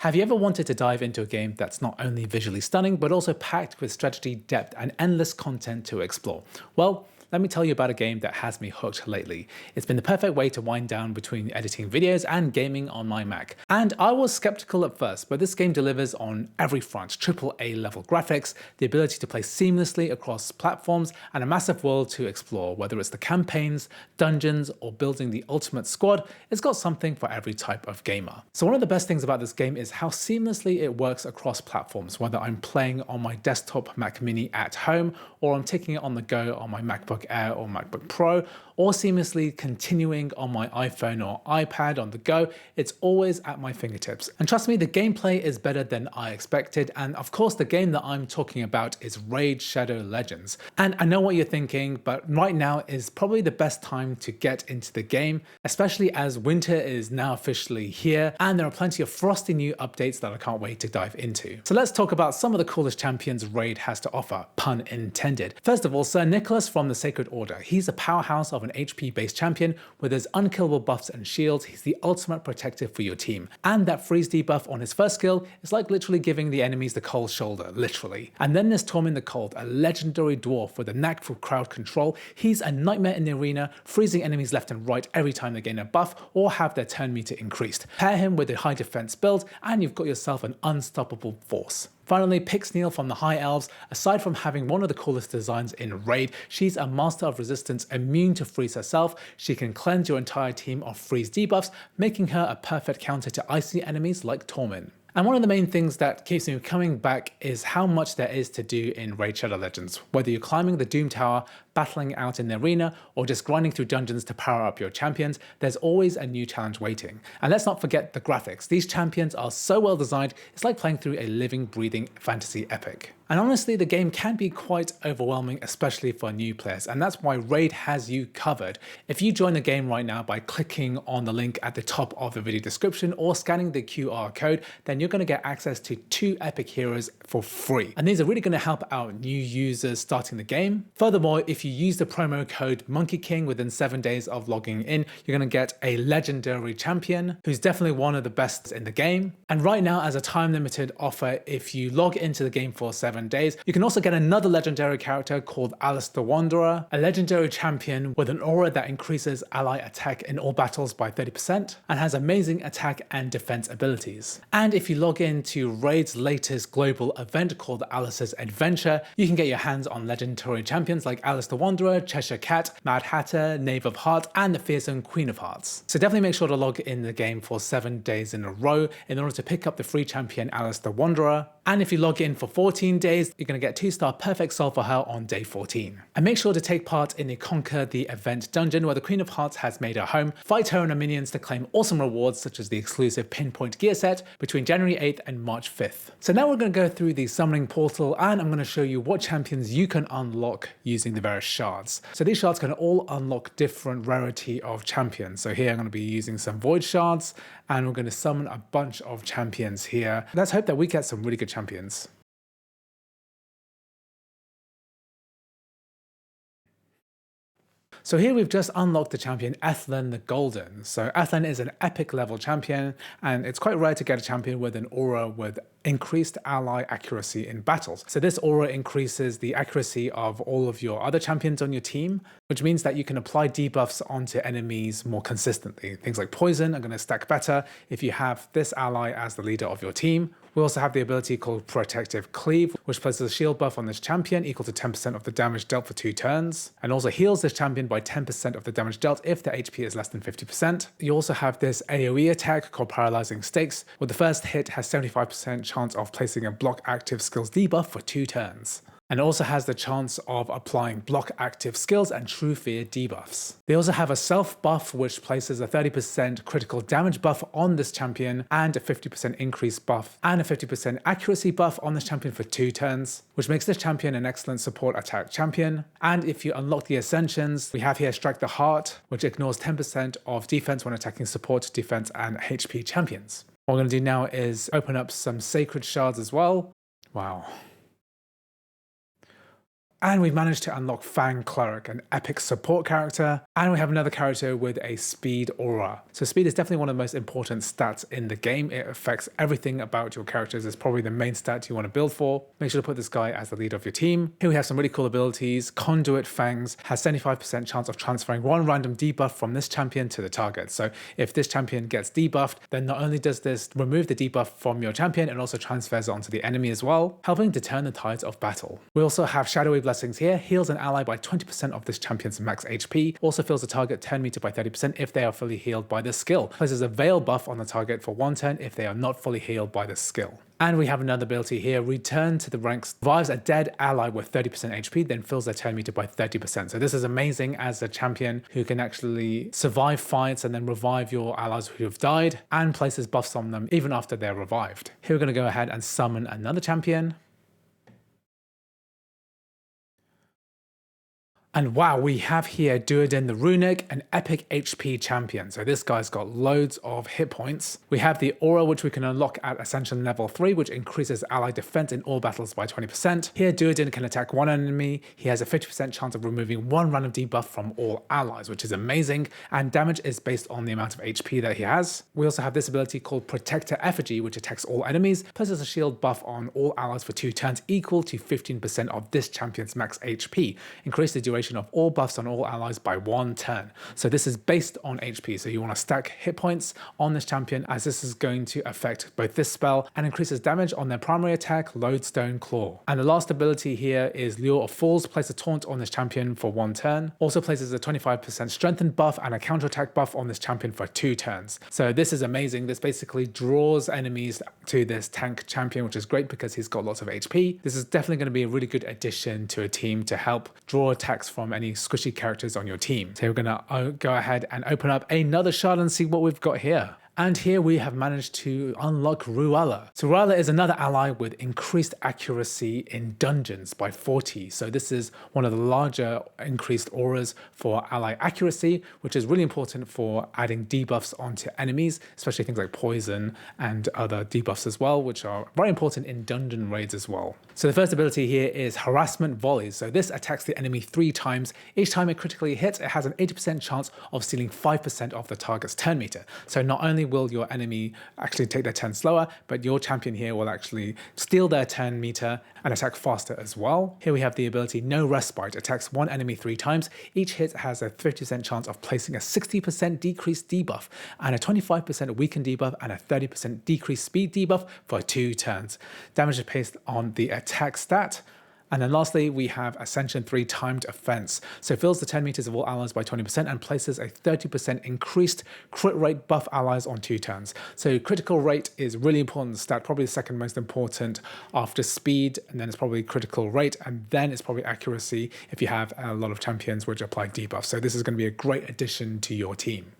Have you ever wanted to dive into a game that's not only visually stunning, but also packed with strategy, depth, and endless content to explore? Well, let me tell you about a game that has me hooked lately. It's been the perfect way to wind down between editing videos and gaming on my Mac. And I was skeptical at first, but this game delivers on every front. AAA level graphics, the ability to play seamlessly across platforms, and a massive world to explore. Whether it's the campaigns, dungeons, or building the ultimate squad, it's got something for every type of gamer. So one of the best things about this game is how seamlessly it works across platforms, whether I'm playing on my desktop Mac Mini at home, or I'm taking it on the go on my MacBook Air or MacBook Pro, or seamlessly continuing on my iPhone or iPad on the go. It's always at my fingertips. And trust me, the gameplay is better than I expected. And of course, the game that I'm talking about is Raid Shadow Legends. And I know what you're thinking, but right now is probably the best time to get into the game, especially as winter is now officially here, and there are plenty of frosty new updates that I can't wait to dive into. So let's talk about some of the coolest champions Raid has to offer, pun intended. First of all, Sir Nicholas from the Sacred Order. He's a powerhouse of an HP based champion with his unkillable buffs and shields. He's the ultimate protector for your team. And that freeze debuff on his first skill is like literally giving the enemies the cold shoulder, literally. And then there's Tormin the Cold, a legendary dwarf with a knack for crowd control. He's a nightmare in the arena, freezing enemies left and right every time they gain a buff or have their turn meter increased. Pair him with a high defense build and you've got yourself an unstoppable force. Finally, Pixneal from the High Elves. Aside from having one of the coolest designs in Raid, she's a master of resistance immune to freeze herself. She can cleanse your entire team of freeze debuffs, making her a perfect counter to icy enemies like Tormin. And one of the main things that keeps me coming back is how much there is to do in Raid Shadow Legends. Whether you're climbing the Doom Tower, battling out in the arena, or just grinding through dungeons to power up your champions, there's always a new challenge waiting. And let's not forget the graphics. These champions are so well designed, it's like playing through a living, breathing fantasy epic. And honestly, the game can be quite overwhelming, especially for new players, and that's why Raid has you covered. If you join the game right now by clicking on the link at the top of the video description or scanning the QR code, then you're going to get access to 2 epic heroes for free. And these are really going to help out new users starting the game. Furthermore, if you use the promo code Monkey King within 7 days of logging in, you're going to get a legendary champion who's definitely one of the best in the game. And right now, as a time limited offer, if you log into the game for 7 days, you can also get another legendary character called Alice the Wanderer, a legendary champion with an aura that increases ally attack in all battles by 30% and has amazing attack and defense abilities. And if you log into Raid's latest global event called Alice's Adventure, you can get your hands on legendary champions like Alice the Wanderer, Cheshire Cat, Mad Hatter, Knave of Hearts, and the fearsome Queen of Hearts. So definitely make sure to log in the game for 7 days in a row in order to pick up the free champion Alice the Wanderer. And if you log in for 14 days, you're going to get 2-star perfect soul for her on day 14. And make sure to take part in the Conquer the Event dungeon where the Queen of Hearts has made her home. Fight her and her minions to claim awesome rewards such as the exclusive Pinpoint gear set between January 8th and March 5th. So now we're going to go through the summoning portal and I'm going to show you what champions you can unlock using the various shards. So these shards can all unlock different rarity of champions. So here I'm going to be using some void shards and we're going to summon a bunch of champions here. Let's hope that we get some really good champions. So here we've just unlocked the champion Ethlin the Golden. So Ethlin is an epic level champion and it's quite rare to get a champion with an aura with increased ally accuracy in battles. So this aura increases the accuracy of all of your other champions on your team, which means that you can apply debuffs onto enemies more consistently. Things like poison are going to stack better if you have this ally as the leader of your team. We also have the ability called Protective Cleave, which places a shield buff on this champion equal to 10% of the damage dealt for 2 turns, and also heals this champion by 10% of the damage dealt if the HP is less than 50%. You also have this AoE attack called Paralyzing Stakes, where the first hit has 75% chance of placing a block active skills debuff for 2 turns. And it also has the chance of applying block active skills and true fear debuffs. They also have a self buff which places a 30% critical damage buff on this champion and a 50% increase buff and a 50% accuracy buff on this champion for 2 turns, which makes this champion an excellent support attack champion. And if you unlock the Ascensions, we have here Strike the Heart, which ignores 10% of defense when attacking support, defense, and HP champions. What we're going to do now is open up some sacred shards as well. Wow. And we've managed to unlock Fang Cleric, an epic support character. And we have another character with a speed aura. So speed is definitely one of the most important stats in the game. It affects everything about your characters. It's probably the main stat you want to build for. Make sure to put this guy as the leader of your team. Here we have some really cool abilities. Conduit Fangs has 75% chance of transferring one random debuff from this champion to the target. So if this champion gets debuffed, then not only does this remove the debuff from your champion, it also transfers it onto the enemy as well, helping to turn the tides of battle. We also have Shadowy Blessings here, heals an ally by 20% of this champion's max HP, also fills the target 10 meter by 30% if they are fully healed by this skill, places a veil buff on the target for 1 turn if they are not fully healed by this skill. And we have another ability here, Return to the Ranks, revives a dead ally with 30% HP, then fills their turn meter by 30%. So this is amazing as a champion who can actually survive fights and then revive your allies who have died, and places buffs on them even after they're revived. Here we're going to go ahead and summon another champion. And wow, we have here Doan the Runic, an epic HP champion. So this guy's got loads of hit points. We have the aura, which we can unlock at Ascension level 3, which increases ally defense in all battles by 20%. Here, Doan can attack one enemy. He has a 50% chance of removing one random debuff from all allies, which is amazing. And damage is based on the amount of HP that he has. We also have this ability called Protector Effigy, which attacks all enemies, places a shield buff on all allies for 2 turns equal to 15% of this champion's max HP. Increase the duration of all buffs on all allies by 1 turn. So this is based on HP, so you want to stack hit points on this champion, as this is going to affect both this spell and increases damage on their primary attack, Lodestone Claw. And the last ability here is Lure of Fools, place a taunt on this champion for 1 turn. Also places a 25% strengthened buff and a counterattack buff on this champion for 2 turns. So this is amazing. This basically draws enemies to this tank champion, which is great because he's got lots of HP. This is definitely going to be a really good addition to a team to help draw attacks from any squishy characters on your team. So we're gonna go ahead and open up another shard and see what we've got here. And here we have managed to unlock Ruala. So Ruala is another ally with increased accuracy in dungeons by 40. So this is one of the larger increased auras for ally accuracy, which is really important for adding debuffs onto enemies, especially things like poison and other debuffs as well, which are very important in dungeon raids as well. So the first ability here is Harassment Volleys. So this attacks the enemy 3 times. Each time it critically hits, it has an 80% chance of stealing 5% of the target's turn meter. So not only will your enemy actually take their turn slower, but your champion here will actually steal their turn meter and attack faster as well. Here we have the ability No Respite, attacks one enemy 3 times. Each hit has a 50% chance of placing a 60% decreased debuff and a 25% weakened debuff and a 30% decreased speed debuff for 2 turns. Damage is based on the attack stat. And then lastly, we have Ascension 3 Timed Offense. So fills the 10 meters of all allies by 20% and places a 30% increased crit rate buff allies on 2 turns. So critical rate is really important stat, probably the second most important after speed, and then it's probably critical rate, and then it's probably accuracy if you have a lot of champions which apply debuffs. So this is going to be a great addition to your team.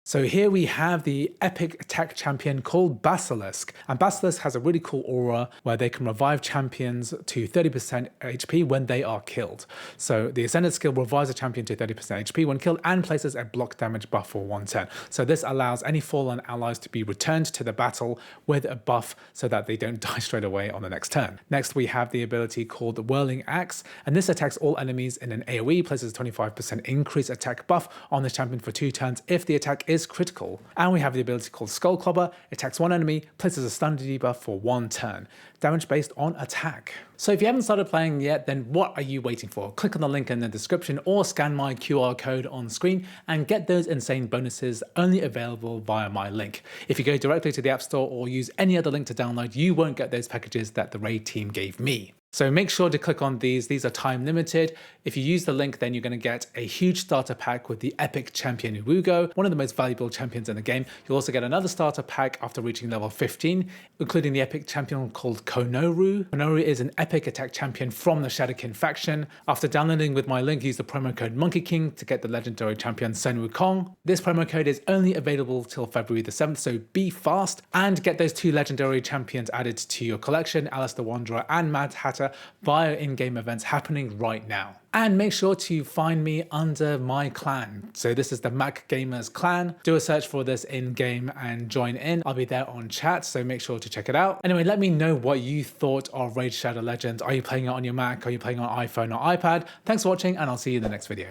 So here we have the epic attack champion called Basilisk. And Basilisk has a really cool aura where they can revive champions to 30% HP when they are killed. So the ascended skill revives a champion to 30% HP when killed and places a block damage buff for 1 turn. So this allows any fallen allies to be returned to the battle with a buff so that they don't die straight away on the next turn. Next we have the ability called the Whirling Axe, and this attacks all enemies in an AoE, places a 25% increased attack buff on this champion for 2 turns if the attack is critical. And we have the ability called Skull Clobber, attacks one enemy, places a stun debuff for 1 turn. Damage based on attack. So if you haven't started playing yet, then what are you waiting for? Click on the link in the description or scan my QR code on screen and get those insane bonuses only available via my link. If you go directly to the App Store or use any other link to download, you won't get those packages that the raid team gave me. So make sure to click on these. These are time limited. If you use the link, then you're going to get a huge starter pack with the epic champion UUGO, one of the most valuable champions in the game. You'll also get another starter pack after reaching level 15, including the epic champion called CHONORU. CHONORU is an epic attack champion from the Shadowkin faction. After downloading with my link, use the promo code Monkey King to get the legendary champion Sun Wukong. This promo code is only available till February the 7th, so be fast and get those 2 legendary champions added to your collection, Alice the Wanderer and Mad Hatter character via in-game events happening right now. And make sure to find me under my clan. So this is the Mac Gamers clan. Do a search for this in-game and join in. I'll be there on chat, so make sure to check it out. Anyway, let me know what you thought of Raid Shadow Legends. Are you playing it on your Mac? Are you playing on iPhone or iPad? Thanks for watching, and I'll see you in the next video.